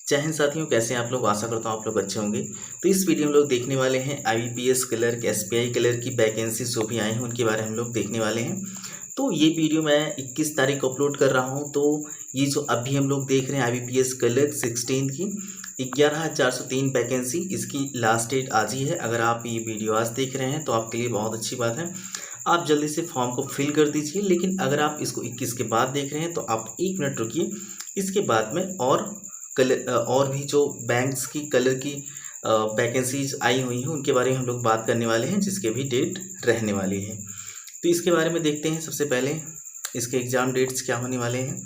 जय हिंद साथियों, कैसे हैं आप लोग। आशा करता हूँ आप लोग अच्छे होंगे। तो इस वीडियो में हम लोग देखने वाले हैं IBPS क्लर्क, SBI क्लर्क की वैकेंसी जो भी आई हैं उनके बारे में हम लोग देखने वाले हैं। तो ये वीडियो मैं 21 तारीख को अपलोड कर रहा हूँ। तो ये जो अभी हम लोग देख रहे हैं IBPS क्लर्क 16 की 11,403 वैकेंसी, इसकी लास्ट डेट आज ही है। अगर आप ये वीडियो आज देख रहे हैं तो आपके लिए बहुत अच्छी बात है, आप जल्दी से फॉर्म को फिल कर दीजिए। लेकिन अगर आप इसको 21 के बाद देख रहे हैं तो आप 1 मिनट रुकिए, इसके बाद में और भी जो बैंक्स की कलर की वैकेंसीज आई हुई हैं उनके बारे में हम लोग बात करने वाले हैं, जिसके भी डेट रहने वाली है। तो इसके बारे में देखते हैं। सबसे पहले इसके एग्ज़ाम डेट्स क्या होने वाले हैं।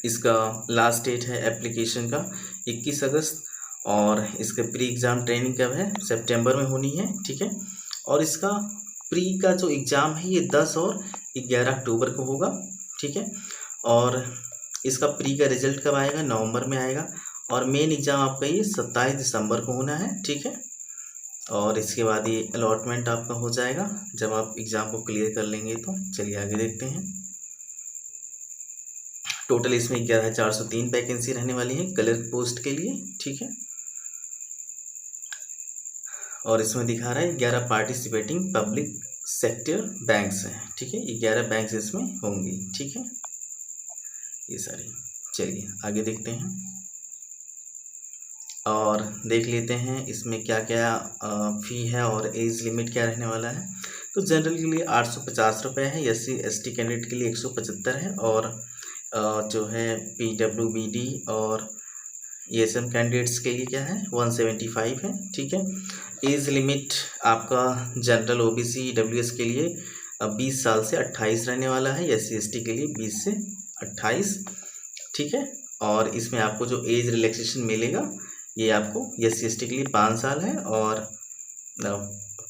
इसका लास्ट डेट है एप्लीकेशन का 21 अगस्त, और इसका प्री एग्ज़ाम ट्रेनिंग कब है, सितंबर में होनी है। ठीक है। और इसका प्री का जो एग्ज़ाम है ये 10 और 11 अक्टूबर को होगा। ठीक है। और इसका प्री का रिजल्ट कब आएगा, नवंबर में आएगा। और मेन एग्ज़ाम आपका ये 27 दिसंबर को होना है। ठीक है। और इसके बाद ये अलॉटमेंट आपका हो जाएगा जब आप एग्ज़ाम को क्लियर कर लेंगे। तो चलिए आगे देखते हैं। टोटल इसमें 11,403 वैकेंसी रहने वाली है क्लर्क पोस्ट के लिए। ठीक है। और इसमें दिखा रहा है 11 पार्टिसिपेटिंग पब्लिक सेक्टर बैंक्स हैं। ठीक है। 11 बैंक्स इसमें होंगी। ठीक है, ये सारी। चलिए आगे देखते हैं और देख लेते हैं इसमें क्या क्या फ़ी है और एज लिमिट क्या रहने वाला है। तो जनरल के लिए 850 रुपये है, SC/ST कैंडिडेट के लिए 175 है, और जो है PWBD और ESM कैंडिडेट्स के लिए क्या है 175 है। ठीक है। एज लिमिट आपका जनरल OBC EWS के लिए 20 साल से 28 रहने वाला है, SC/ST के लिए 20 से 28। ठीक है। और इसमें आपको जो एज रिलैक्सेशन मिलेगा ये आपको SC/ST के लिए 5 साल है, और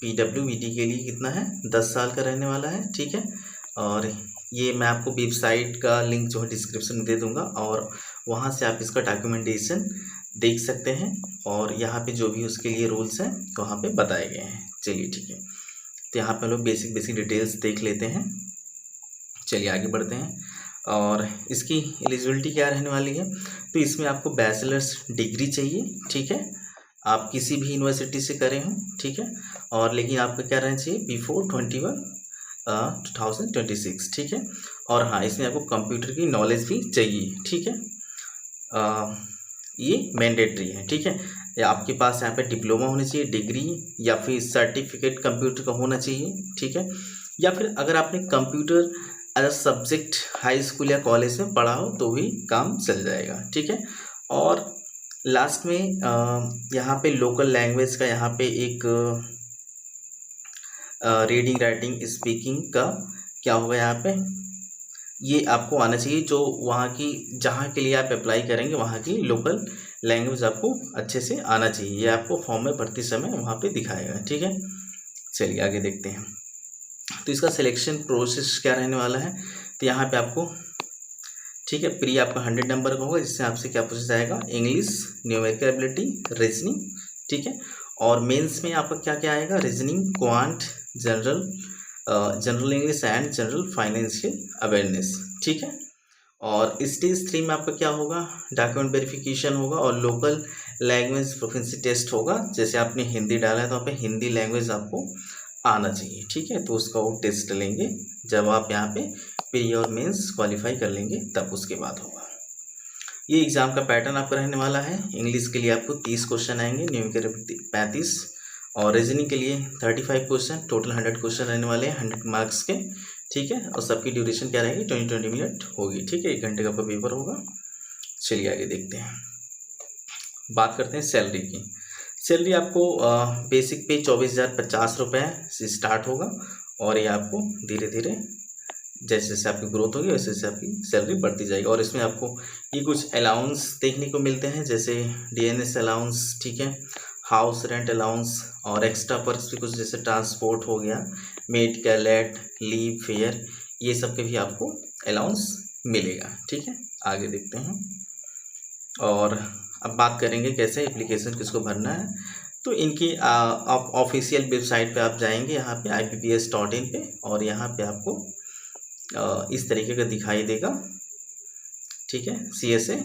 PWBD के लिए कितना है 10 साल का रहने वाला है। ठीक है। और ये मैं आपको वेबसाइट का लिंक जो है डिस्क्रिप्शन में दे दूंगा, और वहाँ से आप इसका डॉक्यूमेंटेशन देख सकते हैं, और यहाँ पे जो भी उसके लिए रूल्स हैं वहाँ पे बताए गए हैं। चलिए ठीक है। तो यहाँ पे हम लोग बेसिक डिटेल्स देख लेते हैं। चलिए आगे बढ़ते हैं। और इसकी एलिजिबिलिटी क्या रहने वाली है। तो इसमें आपको बैचलर्स डिग्री चाहिए। ठीक है। आप किसी भी यूनिवर्सिटी से करें हो। ठीक है। और लेकिन आपका क्या रहना चाहिए बिफोर 2026। ठीक है। और हाँ, इसमें आपको कंप्यूटर की नॉलेज भी चाहिए। ठीक है। ये मैंडेटरी है। ठीक है। या आपके पास यहाँ पे डिप्लोमा होना चाहिए, डिग्री या फिर सर्टिफिकेट कंप्यूटर का होना चाहिए। ठीक है। या फिर अगर आपने computer as a subject high school या कॉलेज में पढ़ा हो तो भी काम चल जाएगा। ठीक है। और लास्ट में यहाँ पे लोकल लैंग्वेज का यहाँ पे एक रीडिंग राइटिंग स्पीकिंग का क्या होगा, यहाँ पे ये आपको आना चाहिए। जो वहाँ की जहाँ के लिए आप अप्लाई करेंगे वहाँ की लोकल लैंग्वेज आपको अच्छे से आना चाहिए। ये आपको फॉर्म में भरती समय वहाँ पे दिखाएगा। ठीक है। चलिए आगे देखते हैं। तो इसका सिलेक्शन प्रोसेस क्या रहने वाला है। तो यहाँ पे आपको ठीक है प्री आपका 100 नंबर का होगा, जिससे आपसे क्या पूछा जाएगा, इंग्लिश, न्यूमेरिकल एबिलिटी, रीजनिंग। ठीक है। और मेंस में आपका क्या क्या आएगा, reasoning, quant, general English and general financial awareness. ठीक है। और स्टेज 3 में आपका क्या होगा, डॉक्यूमेंट वेरिफिकेशन होगा और लोकल लैंग्वेज प्रोफिशिएंसी टेस्ट होगा। जैसे आपने हिंदी डाला है तो आप हिंदी लैंग्वेज आपको आना चाहिए। ठीक है। तो उसका वो टेस्ट लेंगे जब आप यहाँ पे प्री और मेंस क्वालिफाई कर लेंगे, तब उसके बाद होगा। ये एग्ज़ाम का पैटर्न आपका रहने वाला है। इंग्लिश के लिए आपको 30 क्वेश्चन आएंगे, न्यूमेरिकल 35, और रीजनिंग के लिए 35 क्वेश्चन, टोटल 100 क्वेश्चन रहने वाले हैं 100 मार्क्स के। ठीक है। और सबकी ड्यूरेशन क्या रहेगी, 20 मिनट होगी। ठीक है। 1 घंटे का आपका पेपर होगा। चलिए आगे देखते हैं। बात करते हैं सैलरी की। सैलरी आपको बेसिक पे 24,050 रुपये से स्टार्ट होगा, और ये आपको धीरे धीरे जैसे जैसे आपकी ग्रोथ होगी वैसे वैसे आपकी सैलरी बढ़ती जाएगी। और इसमें आपको ये कुछ अलाउंस देखने को मिलते हैं, जैसे DNS अलाउंस। ठीक है। हाउस रेंट अलाउंस, और एक्स्ट्रा पर्क्स भी कुछ, जैसे ट्रांसपोर्ट हो गया, मेडिकल एड, लीव, फेयर, ये सब के भी आपको अलाउंस मिलेगा। ठीक है। आगे देखते हैं। और अब बात करेंगे कैसे एप्लीकेशन किसको भरना है। तो इनकी आप ऑफिशियल वेबसाइट पे आप जाएंगे, यहाँ पे IBPS.in पे, और यहाँ पे आपको इस तरीके का दिखाई देगा। ठीक है। CSA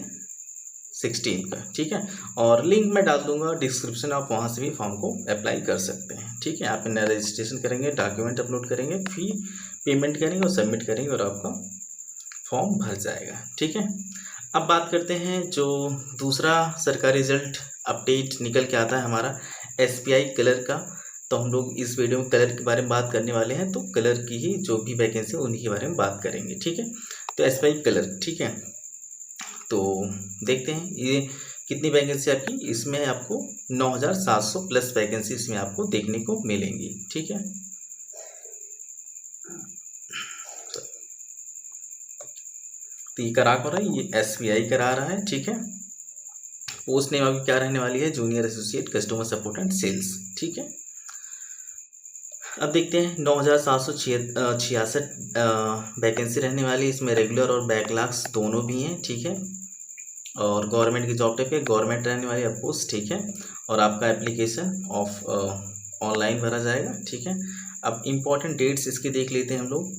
16 का, ठीक है। और लिंक मैं डाल दूंगा डिस्क्रिप्शन, आप वहाँ से भी फॉर्म को अप्लाई कर सकते हैं, ठीक है। आप नया रजिस्ट्रेशन करेंगे, डॉक्यूमेंट अपलोड करेंगे, फी पेमेंट करेंगे और सबमिट करेंगे और आपका फॉर्म भर जाएगा, ठीक है। अब बात करते हैं जो दूसरा सरकारी रिजल्ट अपडेट निकल के आता है हमारा SBI कलर का। तो हम लोग इस वीडियो में कलर के बारे में बात करने वाले हैं, तो कलर की ही जो भी वैकेंसी उन्हीं के बारे में बात करेंगे, ठीक है। तो SBI कलर, ठीक है। तो देखते हैं ये कितनी वैकेंसी आपकी, इसमें आपको 9700 प्लस वैकेंसी इसमें आपको देखने को मिलेंगी, ठीक है। तो ये करा कर रहा है, ये SBI करा रहा है, ठीक है। पोस्ट नेम आपकी क्या रहने वाली है, junior associate customer support and sales, ठीक है। अब देखते हैं 9766 वैकेंसी रहने वाली, इसमें रेगुलर और बैकलॉग्स दोनों भी हैं, ठीक है। और गवर्नमेंट की जॉब टाइप है, गवर्नमेंट रहने वाली है पोस्ट, ठीक है। और आपका एप्लीकेशन ऑनलाइन भरा जाएगा, ठीक है। अब इम्पॉर्टेंट डेट्स इसके देख लेते हैं हम लोग।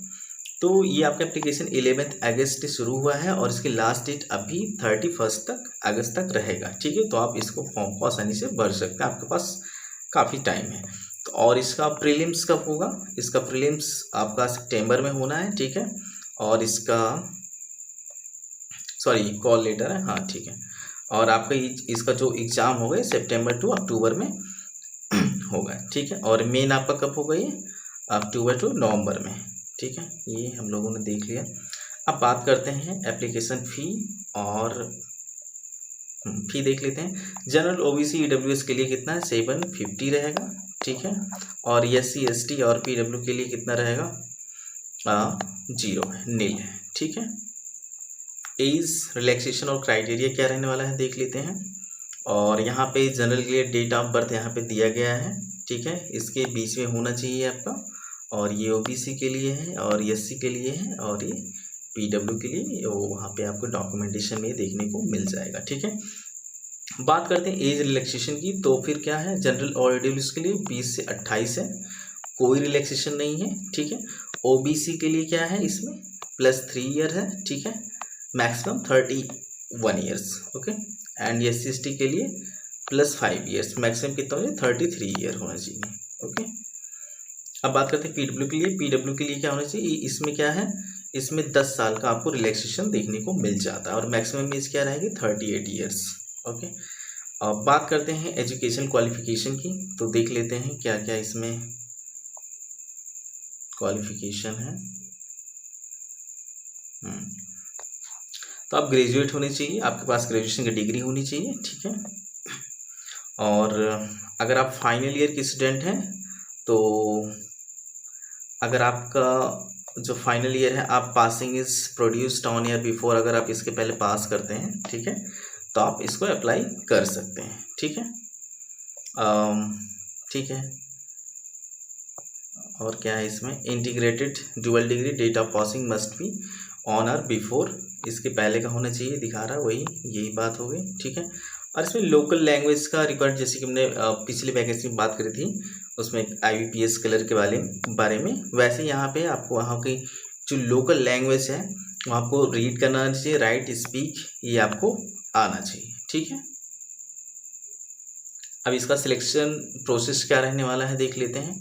तो ये आपका एप्लीकेशन 11 अगस्त से शुरू हुआ है और इसकी लास्ट डेट अभी 31 अगस्त तक रहेगा, ठीक है। तो आप इसको फॉर्म को आसानी से भर सकते हैं, आपके पास काफ़ी टाइम है। तो और इसका प्रीलिम्स कब होगा, इसका प्रीलिम्स आपका सितंबर में होना है, ठीक है। और इसका सॉरी कॉल लेटर है, हाँ ठीक है। और आपका इसका जो एग्ज़ाम होगा सितंबर टू अक्टूबर में होगा, ठीक है। और मेन आपका कब होगा, ये अक्टूबर टू नवंबर में, ठीक है। ये हम लोगों ने देख लिया। अब बात करते हैं एप्लीकेशन फ़ी, और फ़ी देख लेते हैं। जनरल OBC EWS के लिए कितना है, 750 रहेगा, ठीक है। और SC ST और PW के लिए कितना रहेगा, 0 है, नील है, ठीक है। एज रिलैक्सेशन और क्राइटेरिया क्या रहने वाला है देख लेते हैं। और यहाँ पे जनरल के लिए डेट ऑफ बर्थ यहाँ पे दिया गया है, ठीक है। इसके बीच में होना चाहिए आपका। और ये OBC के लिए है और SC के लिए है और ये PW के लिए, वहाँ पे आपको डॉक्यूमेंटेशन में देखने को मिल जाएगा, ठीक है। बात करते हैं एज रिलैक्सेशन की, तो फिर क्या है, जनरल और EWS के लिए 20 से 28 है, कोई रिलैक्सेशन नहीं है, ठीक है। OBC के लिए क्या है, इसमें +3 ईयर है, ठीक है। Maximum 31 years, okay. And SC ST के लिए +5 ईयर्स, मैक्सिमम कितना हो जाए 33 ईयर होना चाहिए, ओके। अब बात करते हैं PW के लिए। PW के लिए क्या होना चाहिए, इसमें क्या है, इसमें 10 साल का आपको रिलैक्सेशन देखने को मिल जाता है और मैक्सिमम एज क्या रहेगी 38 ईयर्स, ओके। अब बात करते हैं एजुकेशन क्वालिफिकेशन की, तो देख लेते हैं क्या क्या इसमें क्वालिफिकेशन है। तो आप ग्रेजुएट होने चाहिए, आपके पास ग्रेजुएशन की डिग्री होनी चाहिए, ठीक है। और अगर आप फाइनल ईयर के स्टूडेंट हैं, तो अगर आपका जो फाइनल ईयर है, आप passing is produced on year before, अगर आप इसके पहले पास करते हैं, ठीक है, तो आप इसको अप्लाई कर सकते हैं, ठीक है। ठीक है। और क्या है इसमें, integrated dual degree, date of passing must be on or before, इसके पहले का होना चाहिए, दिखा रहा है वही, यही बात हो गई, ठीक है। और इसमें लोकल लैंग्वेज का रिक्वायर्ड, जैसे कि हमने पिछली वैकेंसी में बात करी थी, उसमें IBPS कलर के बारे में, वैसे यहाँ पे आपको वहाँ की जो लोकल लैंग्वेज है वो आपको रीड करना चाहिए, राइट स्पीक ये आपको आना चाहिए, ठीक है। अब इसका सिलेक्शन प्रोसेस क्या रहने वाला है देख लेते हैं।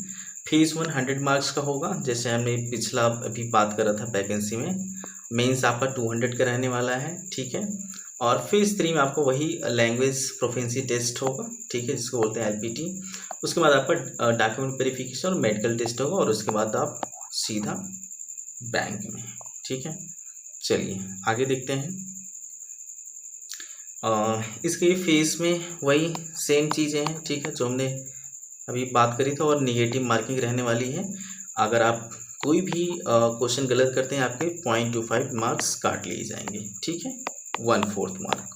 फेज 1 100 मार्क्स का होगा, जैसे हमने पिछला अभी बात करा था वैकेंसी में। मेंस आपका 200 का रहने वाला है, ठीक है। और फेज 3 में आपको वही लैंग्वेज प्रोफिशिएंसी टेस्ट होगा, ठीक है, जिसको बोलते हैं LPT। उसके बाद आपका डॉक्यूमेंट वेरिफिकेशन और मेडिकल टेस्ट होगा और उसके बाद आप सीधा बैंक में, ठीक है। चलिए आगे देखते हैं। इसके फेज में वही सेम चीज़ें हैं, ठीक है, जो हमने अभी बात करी थी। और निगेटिव मार्किंग रहने वाली है, अगर आप कोई भी क्वेश्चन गलत करते हैं आपके 0.25 मार्क्स काट लिए जाएंगे, ठीक है, 1/4 मार्क।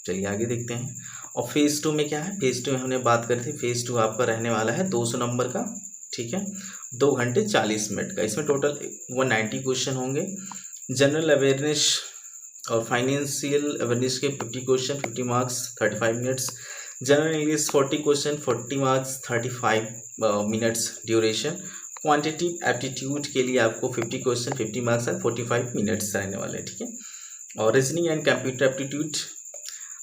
चलिए आगे देखते हैं। और फेज़ 2 में क्या है, फेज़ 2 में हमने बात करी थी, फेज़ 2 आपका रहने वाला है 200 नंबर का, ठीक है, 2 घंटे 40 मिनट का। इसमें टोटल 190 क्वेश्चन होंगे। जनरल अवेयरनेस और फाइनेंशियल अवेयरनेस के 50 question 50 marks 35 minutes. General English 40 question 40 marks 35 minutes duration. Quantitative aptitude के लिए आपको 50 क्वेश्चन 50 मार्क्स और 45 मिनट्स रहने वाले हैं, ठीक है। और रीजनिंग एंड कंप्यूटर एप्टीट्यूड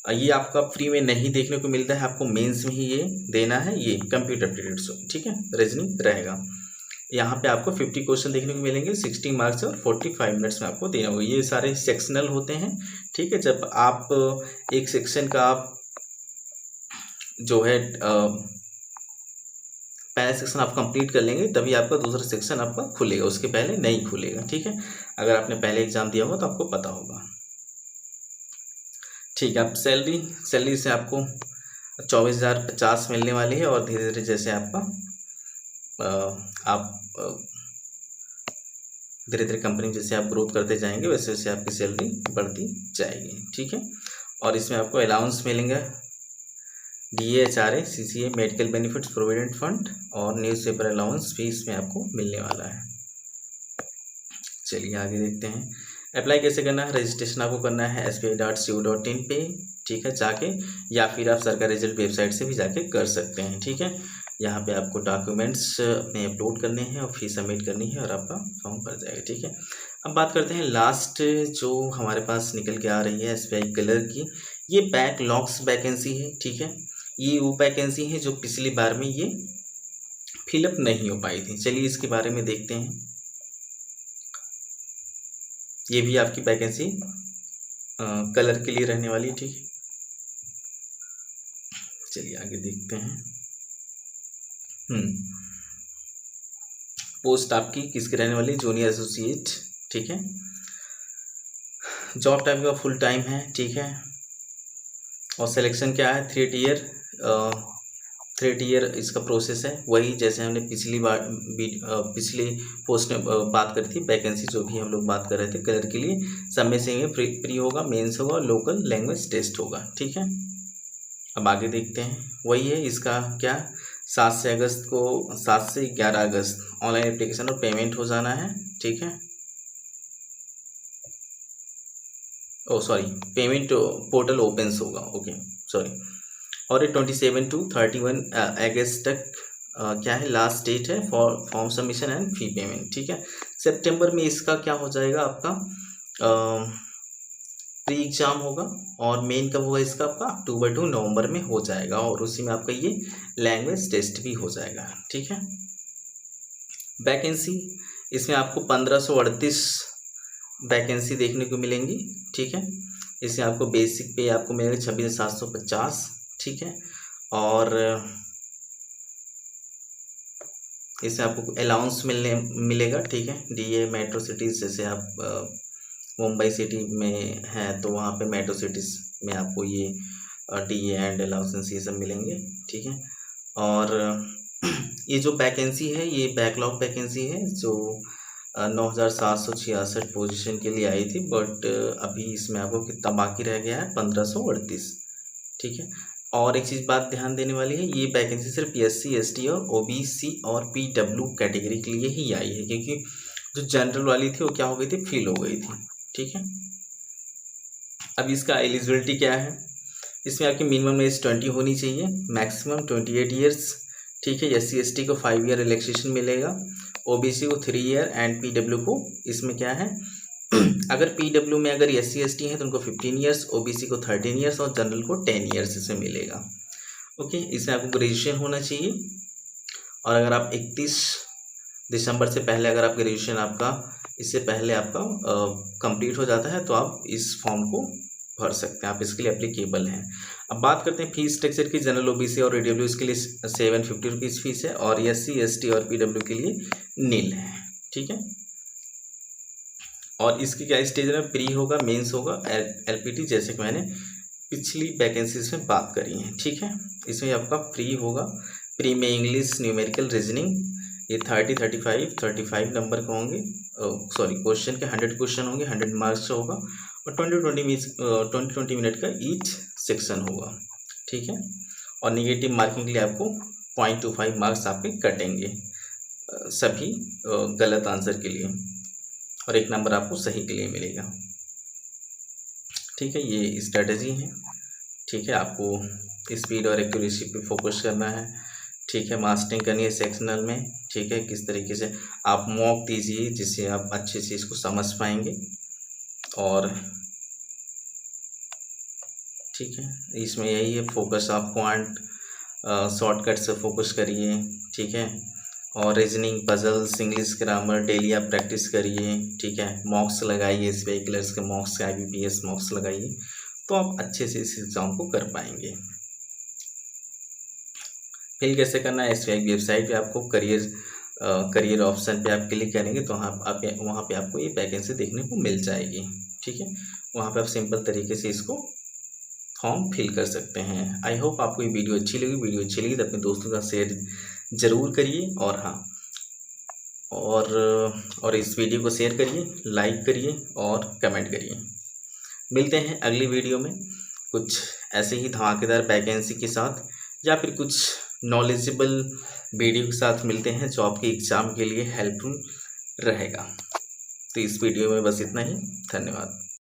ये आपका फ्री में नहीं देखने को मिलता है, आपको मेंस में ही ये देना है, ये कंप्यूटर एप्टीट्यूड, ठीक है, रीजनिंग रहेगा। यहाँ पे आपको 50 क्वेश्चन देखने को मिलेंगे, 60 मार्क्स और 45 मिनट्स में आपको देना होगा। ये सारे सेक्शनल होते हैं, ठीक है। जब आप एक सेक्शन का आप जो है पहला सेक्शन आप कंप्लीट कर लेंगे तभी आपका दूसरा सेक्शन आपका खुलेगा, उसके पहले नहीं खुलेगा, ठीक है। अगर आपने पहले एग्जाम दिया होगा तो आपको पता होगा, ठीक है। आप सैलरी से आपको 24,050 मिलने वाली है, और धीरे धीरे जैसे आपका आप धीरे धीरे कंपनी में जैसे आप ग्रोथ करते जाएंगे वैसे वैसे आपकी सैलरी बढ़ती जाएगी, ठीक है। और इसमें आपको अलाउंस मिलेंगे, DA, HRA, CCA, medical benefits, provident fund और न्यूज़पेपर अलाउंस भी इसमें आपको मिलने वाला है। चलिए आगे देखते हैं। अप्लाई कैसे करना है? रजिस्ट्रेशन आपको करना है sbi.co.in पे, ठीक है, जाके, या फिर आप सरकारी रिजल्ट वेबसाइट से भी जाके कर सकते हैं, ठीक है। यहाँ पे आपको डॉक्यूमेंट्स अपने अपलोड करने हैं और फीस सबमिट करनी है और आपका फॉर्म भर जाएगा, ठीक है। अब बात करते हैं लास्ट जो हमारे पास निकल के आ रही है SBI कलर की, ये बैकलॉग्स वैकेंसी है, ठीक है। ये वो वैकेंसी है जो पिछली बार में ये फिलअप नहीं हो पाई थी। चलिए इसके बारे में देखते हैं। ये भी आपकी वैकेंसी कलर के लिए रहने वाली, ठीक है। चलिए आगे देखते हैं। पोस्ट आपकी किसकी रहने वाली? जूनियर एसोसिएट, ठीक है। जॉब टाइप का फुल टाइम है, ठीक है। और सिलेक्शन क्या है? 3 ईयर इसका प्रोसेस है, वही जैसे हमने पिछली बार पिछली पोस्ट में बात करी थी। वैकेंसी जो भी हम लोग बात कर रहे थे कलर के लिए, सब में से प्री होगा, मेंस होगा और लोकल लैंग्वेज टेस्ट होगा, ठीक है। अब आगे देखते हैं। वही है इसका क्या, 7 से 11 अगस्त ऑनलाइन एप्लीकेशन और पेमेंट हो जाना है, ठीक है। पेमेंट पोर्टल ओपन्स होगा, ओके सॉरी। और ये 27 to 31 अगस्त तक क्या है, लास्ट डेट है for form submission and fee payment, ठीक है। सितंबर में इसका क्या हो जाएगा आपका प्री एग्जाम होगा, और मेन कब होगा इसका आपका? अक्टूबर टू नवंबर में हो जाएगा, और उसी में आपका ये लैंग्वेज टेस्ट भी हो जाएगा, ठीक है। वैकेंसी इसमें आपको 1538 वैकेंसी देखने को मिलेंगी, ठीक है। इसमें आपको बेसिक पे आपको मिलेगा 26,750, ठीक है। और इसमें आपको अलाउंस मिलेगा, ठीक है। DA मेट्रो सिटीज़, जैसे आप मुंबई सिटी में है तो वहाँ पे मेट्रो सिटीज़ में आपको ये DA एंड अलाउंसेस ये सब मिलेंगे, ठीक है। और ये जो वैकेंसी है ये बैकलॉग वैकेंसी है, जो 9,766 पोजीशन के लिए आई थी, बट अभी इसमें आपको कितना बाकी रह गया है? 1538, ठीक है। और एक चीज़ बात ध्यान देने वाली है, ये वैकेंसी सिर्फ SC ST और OBC और PW कैटेगरी के लिए ही आई है, क्योंकि जो जनरल वाली थी वो क्या हो गई थी, फिल हो गई थी, ठीक है। अब इसका एलिजिबिलिटी क्या है? इसमें आपकी मिनिमम एज 20 होनी चाहिए, मैक्सिमम 28 ईयर्स, ठीक है। SC ST को 5 ईयर रिलैक्सेशन मिलेगा, OBC को 3 ईयर एंड PW को इसमें क्या है अगर PW में अगर SC ST है तो उनको 15 ईयर्स, OBC को 13 ईयर्स और जनरल को 10 ईयर्स इसमें मिलेगा, ओके। इसमें आपको ग्रेजुएशन होना चाहिए, और अगर आप 31 दिसंबर से पहले अगर आप ग्रेजुएशन आपका इससे पहले आपका कंप्लीट हो जाता है तो आप इस फॉर्म को भर सकते हैं, आप इसके लिए एप्लीकेबल हैं। अब बात करते हैं फीस स्ट्रक्चर की। जनरल OBC और EWS के लिए 750 रुपीज़ फीस है, और SC ST और PW के लिए नील है, ठीक है। और इसकी क्या स्टेज में प्री होगा, मेंस होगा, LPT, जैसे कि मैंने पिछली वैकेंसीज में बात करी है, ठीक है। इसमें आपका प्री होगा, प्री में इंग्लिश, न्यूमेरिकल, रीजनिंग, ये 35 नंबर के होंगे, क्वेश्चन के 100 क्वेश्चन होंगे, 100 मार्क्स होगा, और 20 मिनट का ईच सेक्शन होगा, ठीक है। और निगेटिव मार्किंग के लिए आपको 0.25 मार्क्स आपके कटेंगे सभी गलत आंसर के लिए, और 1 नंबर आपको सही के लिए मिलेगा, ठीक है। ये स्ट्रेटजी है, ठीक है। आपको स्पीड और एक्यूरेसी पे फोकस करना है, ठीक है। मास्टरिंग करनी है सेक्शनल में, ठीक है। किस तरीके से आप मॉक दीजिए जिससे आप अच्छे से इसको समझ पाएंगे, और ठीक है। इसमें यही है फोकस, आप क्वांट शॉर्टकट से फोकस करिए, ठीक है। और reasoning, puzzles, English grammar daily आप प्रैक्टिस करिए, ठीक है। मॉक्स लगाइए, SBI क्लर्क्स के मॉक्स, IBPS मॉक्स लगाइए, तो आप अच्छे से इस एग्ज़ाम को कर पाएंगे। फिल कैसे करना है, SBI की वेबसाइट पे आपको करियर ऑप्शन पे आप क्लिक करेंगे तो वहाँ पे आपको ये वैकेंसी देखने को मिल जाएगी, ठीक है। वहाँ पे आप सिंपल तरीके से इसको फॉर्म फिल कर सकते हैं। आई होप आपको ये वीडियो अच्छी लगी। वीडियो अच्छी लगी तो अपने दोस्तों का शेयर ज़रूर करिए, और हाँ, और इस वीडियो को शेयर करिए, लाइक करिए और कमेंट करिए। मिलते हैं अगली वीडियो में कुछ ऐसे ही धमाकेदार वैकेंसी के साथ, या फिर कुछ नॉलेजेबल वीडियो के साथ मिलते हैं जो आपके एग्ज़ाम के लिए हेल्पफुल रहेगा। तो इस वीडियो में बस इतना ही। धन्यवाद।